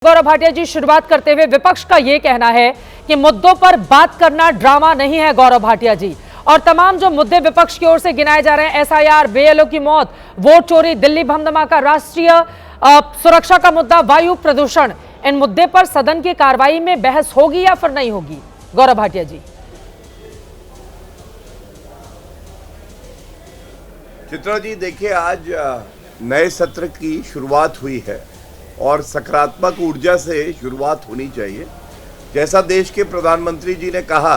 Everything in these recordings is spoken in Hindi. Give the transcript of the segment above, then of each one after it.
गौरव भाटिया जी, शुरुआत करते हुए विपक्ष का यह कहना है कि मुद्दों पर बात करना ड्रामा नहीं है। गौरव भाटिया जी, और तमाम जो मुद्दे विपक्ष की ओर से गिनाए जा रहे हैं, एसआईआर, बीएलओ की मौत, वोट चोरी, दिल्ली बम धमाका, राष्ट्रीय सुरक्षा का मुद्दा, वायु प्रदूषण, इन मुद्दे पर सदन की कार्रवाई में बहस होगी या फिर नहीं होगी? गौरव भाटिया जी। चित्रा जी, देखिए, आज नए सत्र की शुरुआत हुई है और सकारात्मक ऊर्जा से शुरुआत होनी चाहिए। जैसा देश के प्रधानमंत्री जी ने कहा,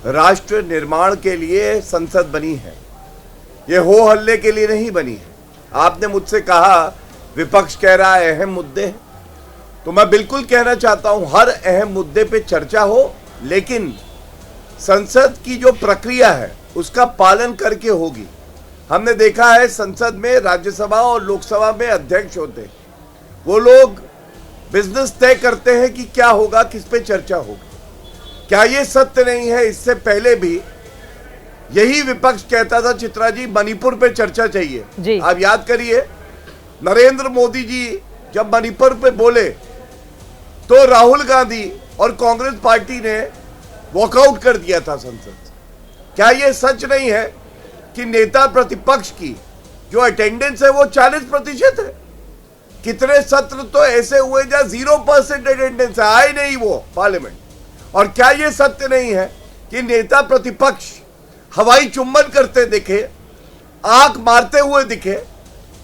राष्ट्र निर्माण के लिए संसद बनी है, ये हो हल्ले के लिए नहीं बनी है। आपने मुझसे कहा विपक्ष कह रहा है अहम मुद्दे हैं, तो मैं बिल्कुल कहना चाहता हूं हर अहम मुद्दे पे चर्चा हो, लेकिन संसद की जो प्रक्रिया है उसका पालन करके होगी। हमने देखा है संसद में, राज्यसभा और लोकसभा में अध्यक्ष होते हैं, वो लोग बिजनेस तय करते हैं कि क्या होगा, किस पे चर्चा होगी। क्या ये सत्य नहीं है? इससे पहले भी यही विपक्ष कहता था, चित्रा जी, मणिपुर पे चर्चा चाहिए। आप याद करिए, नरेंद्र मोदी जी जब मणिपुर पे बोले तो राहुल गांधी और कांग्रेस पार्टी ने वॉकआउट कर दिया था संसद से। क्या ये सच नहीं है कि नेता प्रतिपक्ष की जो अटेंडेंस है वो 40% है? कितने सत्र तो ऐसे हुए जहां 0% अटेंडेंस है, आए नहीं वो पार्लियामेंट। और क्या ये सत्य नहीं है कि नेता प्रतिपक्ष हवाई चुम्बन करते दिखे, आंख मारते हुए दिखे?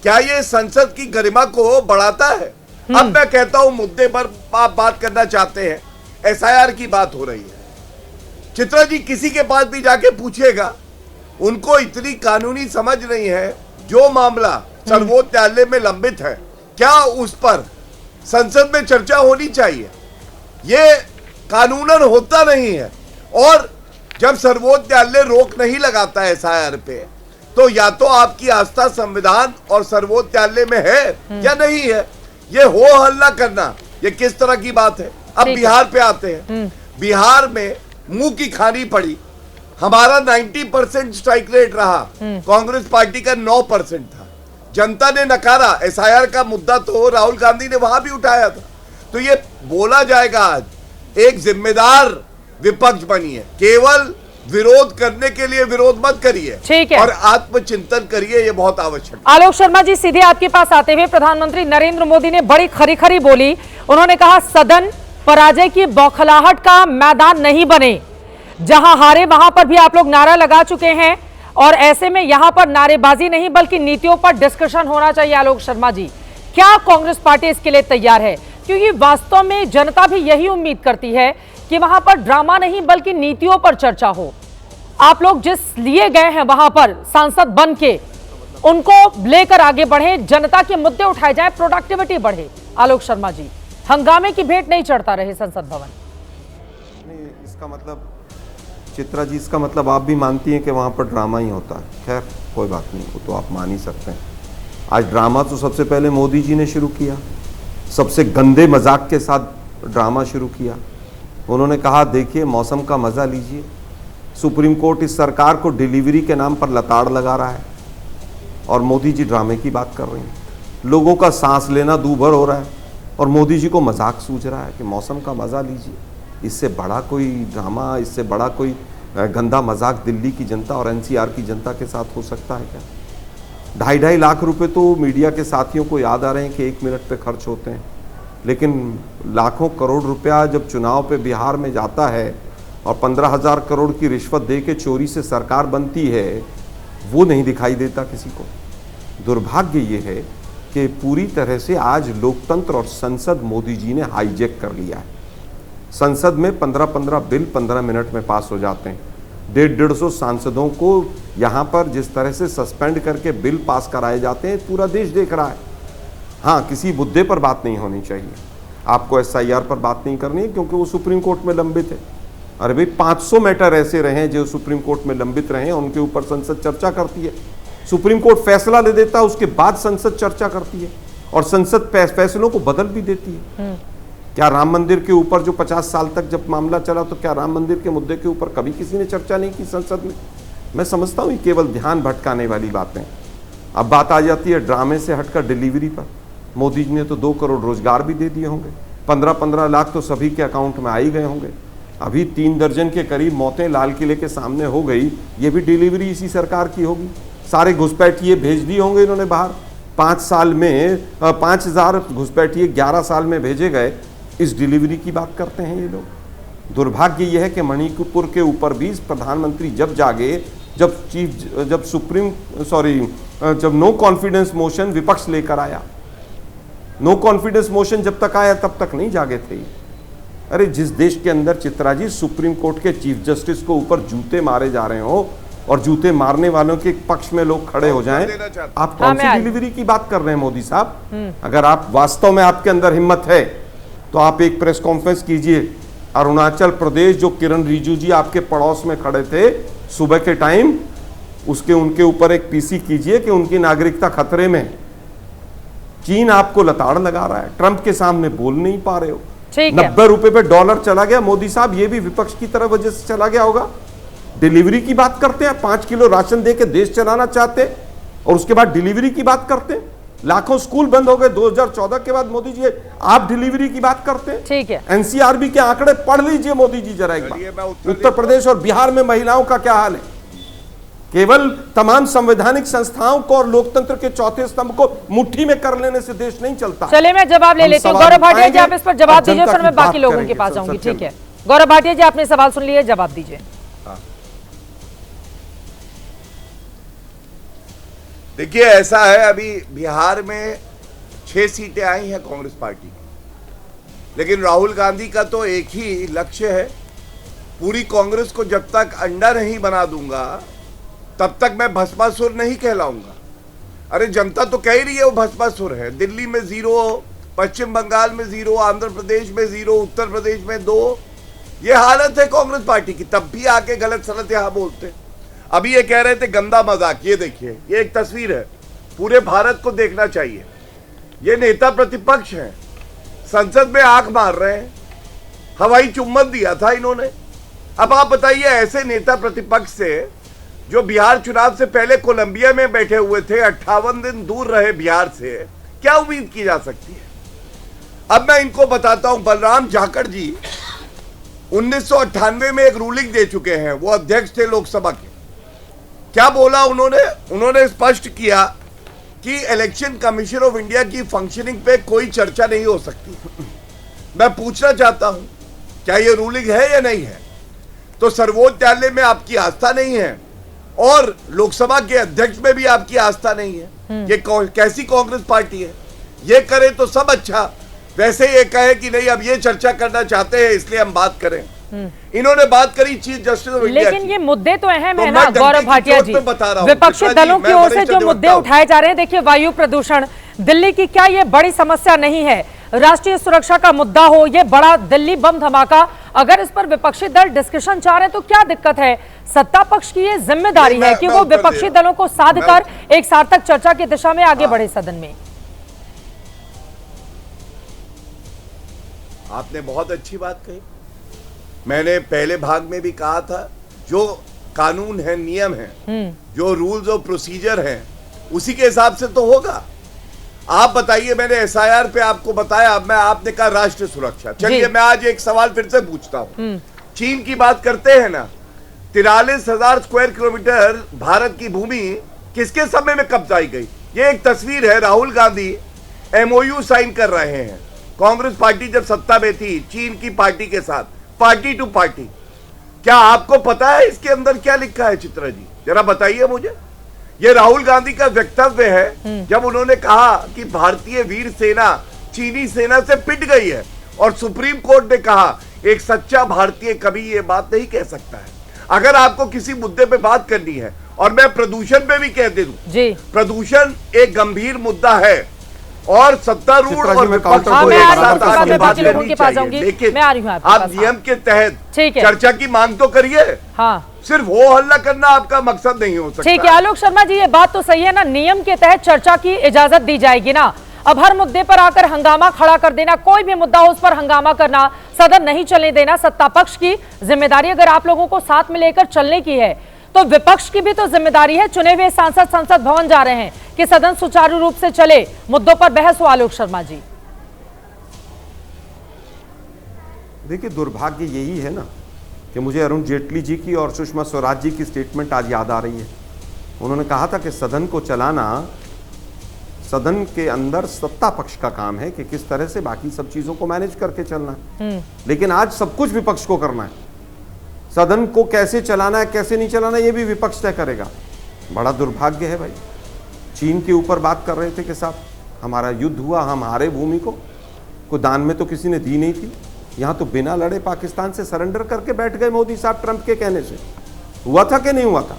क्या ये संसद की गरिमा को बढ़ाता है? अब मैं कहता हूं मुद्दे पर आप बात करना चाहते हैं, एसआईआर की बात हो रही है। चित्रा जी, किसी के पास भी जाके पूछिएगा, उनको इतनी कानूनी समझ नहीं है। जो मामला सर्वोच्च न्यायालय में लंबित है, क्या उस पर संसद में चर्चा होनी चाहिए? ये कानूनन होता नहीं है। और जब सर्वोच्च न्यायालय रोक नहीं लगाता है एसआईआर पे, तो या तो आपकी आस्था संविधान और सर्वोच्च न्यायालय में है या नहीं है। ये हो हल्ला करना, ये किस तरह की बात है? अब बिहार पे आते हैं। बिहार में मुंह की खानी पड़ी। हमारा 90% स्ट्राइक रेट रहा, कांग्रेस पार्टी का 9% था। जनता ने नकारा। एसआईआर का मुद्दा तो राहुल गांधी ने वहां भी उठाया था। तो ये बोला जाएगा, आज एक जिम्मेदार विपक्ष बनी है। केवल विरोध करने के लिए विरोध मत करिए, ठीक है, और आत्मचिंतन करिए, ये बहुत आवश्यक है। आलोक शर्मा जी, सीधे आपके पास आते हुए, प्रधानमंत्री नरेंद्र मोदी ने बड़ी खरी बोली। उन्होंने कहा सदन पराजय की बौखलाहट का मैदान नहीं बने। जहां हारे वहां पर भी आप लोग नारा लगा चुके हैं, और ऐसे में यहां पर नारेबाजी नहीं बल्कि नीतियों पर डिस्कशन होना चाहिए। आलोक शर्मा जी, क्या कांग्रेस पार्टी इसके लिए तैयार है? क्योंकि वास्तव में जनता भी यही उम्मीद करती है कि वहां पर ड्रामा नहीं बल्कि नीतियों पर चर्चा हो। आप लोग जिस लिए गए हैं वहां पर सांसद बन के, उनको लेकर आगे बढ़े, जनता के मुद्दे उठाए जाए, प्रोडक्टिविटी बढ़े। आलोक शर्मा जी, हंगामे की भेंट नहीं चढ़ता रहे संसद भवन। नहीं, इसका मतलब चित्रा जी, इसका मतलब आप भी मानती हैं कि वहाँ पर ड्रामा ही होता है। खैर, कोई बात नहीं, वो तो आप मान ही सकते हैं। आज ड्रामा तो सबसे पहले मोदी जी ने शुरू किया, सबसे गंदे मजाक के साथ ड्रामा शुरू किया। उन्होंने कहा, देखिए, मौसम का मज़ा लीजिए। सुप्रीम कोर्ट इस सरकार को डिलीवरी के नाम पर लताड़ लगा रहा है और मोदी जी ड्रामे की बात कर रही हैं। लोगों का सांस लेना दूभर हो रहा है और मोदी जी को मजाक सूझ रहा है कि मौसम का मज़ा लीजिए। इससे बड़ा कोई ड्रामा, इससे बड़ा कोई गंदा मजाक दिल्ली की जनता और एनसीआर की जनता के साथ हो सकता है क्या? 2.5 लाख रुपए तो मीडिया के साथियों को याद आ रहे हैं कि 1 मिनट पे खर्च होते हैं, लेकिन लाखों करोड़ रुपया जब चुनाव पे बिहार में जाता है और 15,000 करोड़ की रिश्वत दे के चोरी से सरकार बनती है, वो नहीं दिखाई देता किसी को। दुर्भाग्य ये है कि पूरी तरह से आज लोकतंत्र और संसद मोदी जी ने हाईजैक कर लिया है। संसद में 15-15 बिल 15 मिनट में पास हो जाते हैं। 150 सांसदों को यहाँ पर जिस तरह से सस्पेंड करके बिल पास कराए जाते हैं, पूरा देश देख रहा है। हाँ, किसी मुद्दे पर बात नहीं होनी चाहिए। आपको एसआईआर पर बात नहीं करनी है क्योंकि वो सुप्रीम कोर्ट में लंबित है। अरे भाई, 500 मैटर ऐसे रहे जो सुप्रीम कोर्ट में लंबित रहे, उनके ऊपर संसद चर्चा करती है। सुप्रीम कोर्ट फैसला ले देता है, उसके बाद संसद चर्चा करती है और संसद फैसलों को बदल भी देती है। क्या राम मंदिर के ऊपर जो 50 साल तक जब मामला चला, तो क्या राम मंदिर के मुद्दे के ऊपर कभी किसी ने चर्चा नहीं की संसद में? मैं समझता हूँ केवल ध्यान भटकाने वाली बातें। अब बात आ जाती है ड्रामे से हटकर डिलीवरी पर। मोदी जी ने तो 2 करोड़ रोजगार भी दे दिए होंगे। 15-15 लाख तो सभी के अकाउंट में आ ही गए होंगे। अभी 3 दर्जन के करीब मौतें लाल किले के सामने हो गई, ये भी डिलीवरी इसी सरकार की होगी। सारे घुसपैठिए भेज दिए होंगे इन्होंने बाहर। 5 साल में 5000 घुसपैठिए 11 साल में भेजे गए। इस डिलीवरी की बात करते हैं ये लोग। दुर्भाग्य यह है कि मणिपुर के ऊपर भी प्रधानमंत्री जब जागे, जब नो कॉन्फिडेंस मोशन विपक्ष लेकर आया, नो कॉन्फिडेंस मोशन जब तक आया तब तक नहीं जागे थे। अरे जिस देश के अंदर चित्रा जी सुप्रीम कोर्ट के चीफ जस्टिस को ऊपर जूते मारे जा रहे हो और जूते मारने वालों के पक्ष में लोग खड़े हो जाएं, आप कौन सी डिलीवरी की बात कर रहे हैं मोदी साहब? अगर आप वास्तव में आपके अंदर हिम्मत है तो आप एक प्रेस कॉन्फ्रेंस कीजिए। अरुणाचल प्रदेश जो किरण रिजिजू जी आपके पड़ोस में खड़े थे सुबह के टाइम, उनके ऊपर एक पीसी कीजिए कि उनकी नागरिकता खतरे में। चीन आपको लताड़ लगा रहा है, ट्रंप के सामने बोल नहीं पा रहे हो। 90 रुपए पे डॉलर चला गया मोदी साहब, ये भी विपक्ष की तरफ वजह से चला गया होगा। डिलीवरी की बात करते हैं, 5 किलो राशन दे के देश चलाना चाहते हैं और उसके बाद डिलीवरी की बात करते हैं। लाखों स्कूल बंद हो गए 2014 के बाद मोदी जी, आप डिलीवरी की बात करते हैं। ठीक है, एनसीआरबी के आंकड़े पढ़ लीजिए मोदी जी जरा एक बार। उत्तर प्रदेश और बिहार में महिलाओं का क्या हाल है? केवल तमाम संवैधानिक संस्थाओं को और लोकतंत्र के चौथे स्तंभ को मुट्ठी में कर लेने से देश नहीं चलता। चलिए मैं जवाब ले लेती हूँ। गौरव भाटिया जी आप इस पर जवाब दीजिए, फिर मैं बाकी लोगों के पास जाऊंगी। ठीक है गौरव भाटिया जी, आपने सवाल सुन लिया, जवाब दीजिए। देखिए ऐसा है, अभी बिहार में 6 सीटें आई हैं कांग्रेस पार्टी की, लेकिन राहुल गांधी का तो एक ही लक्ष्य है, पूरी कांग्रेस को जब तक अंडा नहीं बना दूंगा तब तक मैं भस्मासुर नहीं कहलाऊंगा। अरे जनता तो कह ही रही है वो भस्मासुर है। दिल्ली में 0, पश्चिम बंगाल में 0, आंध्र प्रदेश में 0, उत्तर प्रदेश में 2, ये हालत है कांग्रेस पार्टी की। तब भी आके गलत सलत यहां बोलते। अभी ये कह रहे थे गंदा मजाक, ये देखिए ये एक तस्वीर है, पूरे भारत को देखना चाहिए। ये नेता प्रतिपक्ष हैं, संसद में आंख मार रहे हैं, हवाई चुम्बन दिया था इन्होंने। अब आप बताइए ऐसे नेता प्रतिपक्ष से जो बिहार चुनाव से पहले कोलंबिया में बैठे हुए थे, 58 दिन दूर रहे बिहार से, क्या उम्मीद की जा सकती है? अब मैं इनको बताता हूं, बलराम जाखड़ जी 1998 में एक रूलिंग दे चुके हैं, वो अध्यक्ष थे लोकसभा के। क्या बोला उन्होंने स्पष्ट किया कि इलेक्शन कमीशन ऑफ इंडिया की फंक्शनिंग पे कोई चर्चा नहीं हो सकती। मैं पूछना चाहता हूं क्या ये रूलिंग है या नहीं है? तो सर्वोच्च न्यायालय में आपकी आस्था नहीं है और लोकसभा के अध्यक्ष में भी आपकी आस्था नहीं है। ये कैसी कांग्रेस पार्टी है? ये करे तो सब अच्छा, वैसे ये कहे कि नहीं अब ये चर्चा करना चाहते हैं इसलिए हम बात करें। इन्होंने बात करी चीफ जस्टिस ऑफ इंडिया, लेकिन ये मुद्दे तो अहम है ना गौरव भाटिया जी। विपक्षी दलों की ओर से जो मुद्दे उठाए जा रहे हैं, देखिए वायु प्रदूषण दिल्ली की क्या ये बड़ी समस्या नहीं है? राष्ट्रीय सुरक्षा का मुद्दा हो, ये बड़ा दिल्ली बम धमाका, अगर इस पर विपक्षी दल डिस्कशन चाह रहे हैं तो क्या दिक्कत है? सत्ता पक्ष की ये जिम्मेदारी है कि वो विपक्षी दलों को साध कर एक सार्थक चर्चा की दिशा में आगे बढ़े सदन में। आपने बहुत अच्छी बात कही। मैंने पहले भाग में भी कहा था, जो कानून है, नियम है, जो रूल्स और प्रोसीजर हैं, उसी के हिसाब से तो होगा। आप बताइए, मैंने एसआईआर पे आपको बताया, आपने कहा राष्ट्रीय सुरक्षा। चलिए मैं आज एक सवाल फिर से पूछता हूं। चीन की बात करते हैं ना, 43,000 स्क्वायर किलोमीटर भारत की भूमि किसके समय में कब्जाई गई? ये एक तस्वीर है, राहुल गांधी एमओयू साइन कर रहे हैं। कांग्रेस पार्टी जब सत्ता में थी चीन की पार्टी के साथ, पार्टी टू पार्टी। क्या आपको पता है इसके अंदर क्या लिखा है चित्रा जी? जरा बताइए मुझे। ये राहुल गांधी का वक्तव्य है जब उन्होंने कहा कि भारतीय वीर सेना चीनी सेना से पिट गई है, और सुप्रीम कोर्ट ने कहा एक सच्चा भारतीय कभी ये बात नहीं कह सकता है। अगर आपको किसी मुद्दे पे बात करनी है, और मैं प्रदूषण पे भी कह दे दूं जी, प्रदूषण एक गंभीर मुद्दा है और सत्तारूढ़ और विपक्ष को एक साथ बात करनी चाहिए, लेकिन आप नियम के तहत चर्चा की मांग तो करिए। हाँ, सिर्फ वो हल्ला करना आपका मकसद नहीं हो सकता। ठीक है आलोक शर्मा जी, ये बात तो सही है ना, नियम के तहत चर्चा की इजाजत दी जाएगी ना। अब हर मुद्दे पर आकर हंगामा खड़ा कर देना, कोई भी मुद्दा हो उस पर हंगामा करना, सदन नहीं चलने देना, सत्ता पक्ष की जिम्मेदारी अगर आप लोगों को साथ में लेकर चलने की है तो विपक्ष की भी तो जिम्मेदारी है। चुने हुए सांसद संसद भवन जा रहे हैं कि सदन सुचारू रूप से चले, मुद्दों पर बहस हो। आलोक शर्मा जी, देखिए, दुर्भाग्य यही है ना कि मुझे अरुण जेटली जी की और सुषमा स्वराज जी की स्टेटमेंट आज याद आ रही है। उन्होंने कहा था कि सदन को चलाना सदन के अंदर सत्ता पक्ष का काम है कि किस तरह से बाकी सब चीजों को मैनेज करके चलना है, लेकिन आज सब कुछ विपक्ष को करना है। सदन को कैसे चलाना है, कैसे नहीं चलाना, ये भी विपक्ष तय करेगा। बड़ा दुर्भाग्य है भाई। चीन के ऊपर बात कर रहे थे कि साहब हमारा युद्ध हुआ, हम हारे भूमि को दान में तो किसी ने दी नहीं थी। यहाँ तो बिना लड़े पाकिस्तान से सरेंडर करके बैठ गए मोदी साहब ट्रंप के कहने से। हुआ था कि नहीं हुआ था?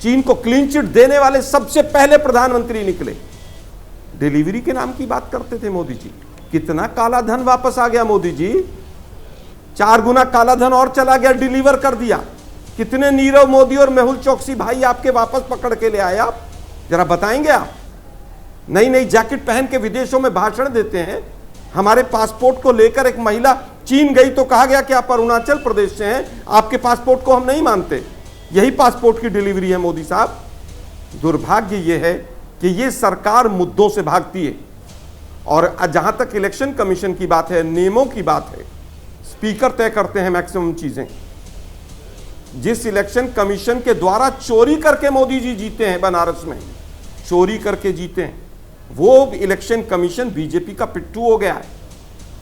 चीन को क्लीन चिट देने वाले सबसे पहले प्रधानमंत्री निकले। डिलीवरी के नाम की बात करते थे मोदी जी। कितना काला धन वापस आ गया मोदी जी, 4 गुना काला धन और चला गया, डिलीवर कर दिया। कितने नीरव मोदी और मेहुल चौकसी भाई आपके वापस पकड़ के ले आए आप, जरा बताएंगे आप? नई नई जैकेट पहन के विदेशों में भाषण देते हैं। हमारे पासपोर्ट को लेकर एक महिला चीन गई तो कहा गया कि आप अरुणाचल प्रदेश से हैं, आपके पासपोर्ट को हम नहीं मानते। यही पासपोर्ट की डिलीवरी है मोदी साहब। दुर्भाग्य यह है कि यह सरकार मुद्दों से भागती है। और जहां तक इलेक्शन कमीशन की बात है, नियमों की बात है, स्पीकर तय करते हैं मैक्सिमम चीजें। जिस इलेक्शन कमीशन के द्वारा चोरी करके मोदी जी जीते हैं, बनारस में चोरी करके जीते हैं, वो इलेक्शन कमीशन बीजेपी का पिट्ठू हो गया है।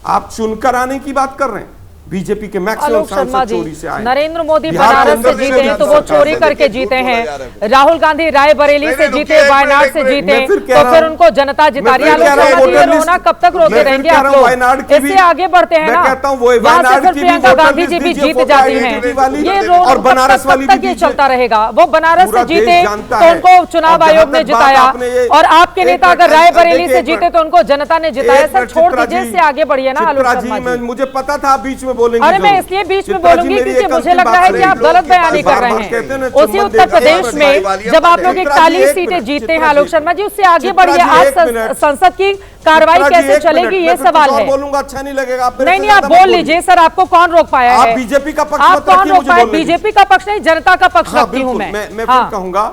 आप चुनकर आने की बात कर रहे हैं, बीजेपी के मैक्सिमम आलोक शर्मा सांसद जी, चोरी से आए। नरेंद्र मोदी बिहार के बनारस से अंदर जीते हैं तो वो चोरी करके जीते हैं। राहुल गांधी रायबरेली से जीते, वायनाड से जीते, तो फिर उनको जनता जिता रही है। आलोक शर्मा जी, ये रोना कब तक रोते रहेंगे आप लोग? इससे आगे बढ़ते हैं ना, वहां से फिर प्रियंका गांधी जी भी जीत जाती हैं। ये रोना कब तक ये चलता रहेगा? वो बनारस से जीते तो उनको चुनाव आयोग ने जिताया, और आपके नेता अगर रायबरेली से जीते तो उनको जनता ने जिताया। सर छोड़ दीजिए, इससे आगे बढ़िए ना आलोक शर्मा जी। मुझे पता था बीच में बोलेंगे। अरे मैं इसलिए बीच में बोलूंगी क्योंकि मुझे लग रहा है कि आप गलत बयानी कर रहे हैं। उसी उत्तर प्रदेश में जब आप लोग 41 सीटें जीतते हैं आलोक शर्मा जी, उससे आगे बढ़िए। आज संसद की कार्रवाई कैसे चलेगी, ये सवाल है। बोलूंगा अच्छा नहीं लगेगा। नहीं, आप बोल लीजिए सर, आपको कौन रोक पाया है? बीजेपी का पक्ष आप कौन रोक पाए? बीजेपी का पक्ष नहीं, जनता का पक्ष रखती हूँ मैं। मैं फिर कहूंगा,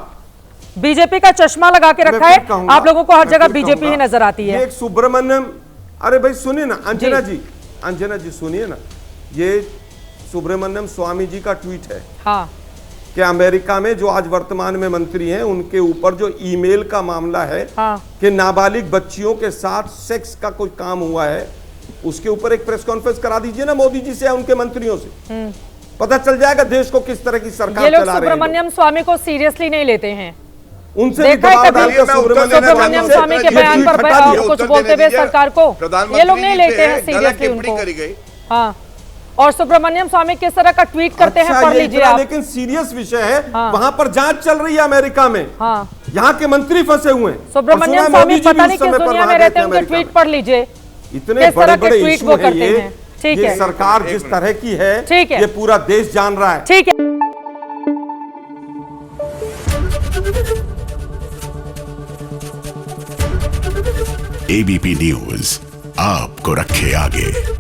बीजेपी का चश्मा लगा के रखा है आप लोगों को, हर जगह बीजेपी ही नजर आती है। एक सुब्रमण्यम, अरे भाई सुनिए ना, अंजना जी सुनिए ना, ये सुब्रमण्यम स्वामी जी का ट्वीट है। हाँ, कि अमेरिका में जो आज वर्तमान में मंत्री हैं, उनके ऊपर जो ईमेल का मामला है, हाँ, कि नाबालिग बच्चियों के साथ सेक्स का कोई काम हुआ है, उसके ऊपर एक प्रेस कॉन्फ्रेंस करा दीजिए ना मोदी जी से या उनके मंत्रियों से। पता चल जाएगा देश को किस तरह की सरकार ये लोग चला रहे हैं। सुब्रमण्यम स्वामी को सीरियसली नहीं लेते हैं। उनसे देखा है कभी सुब्रमण्यम स्वामी के बयान पर कुछ बोलते हुए सरकार को? ये लोग नहीं लेते हैं सीरियसली उनको। हाँ, और सुब्रमण्यम स्वामी किस तरह का ट्वीट करते हैं, पढ़ लीजिए आप। लेकिन सीरियस विषय है, वहां पर जांच चल रही है अमेरिका में। हाँ, यहाँ के मंत्री फंसे हुए हैं। सुब्रमण्यम स्वामी पता नहीं किस दुनिया में रहते हैं, उनके ट्वीट पढ़ लीजिए। इतने बड़े बड़े ट्वीट वो करते हैं। ठीक है, सरकार जिस तरह की है, ठीक है, ये पूरा देश जान रहा है। ठीक है। एबीपी न्यूज आपको रखे आगे।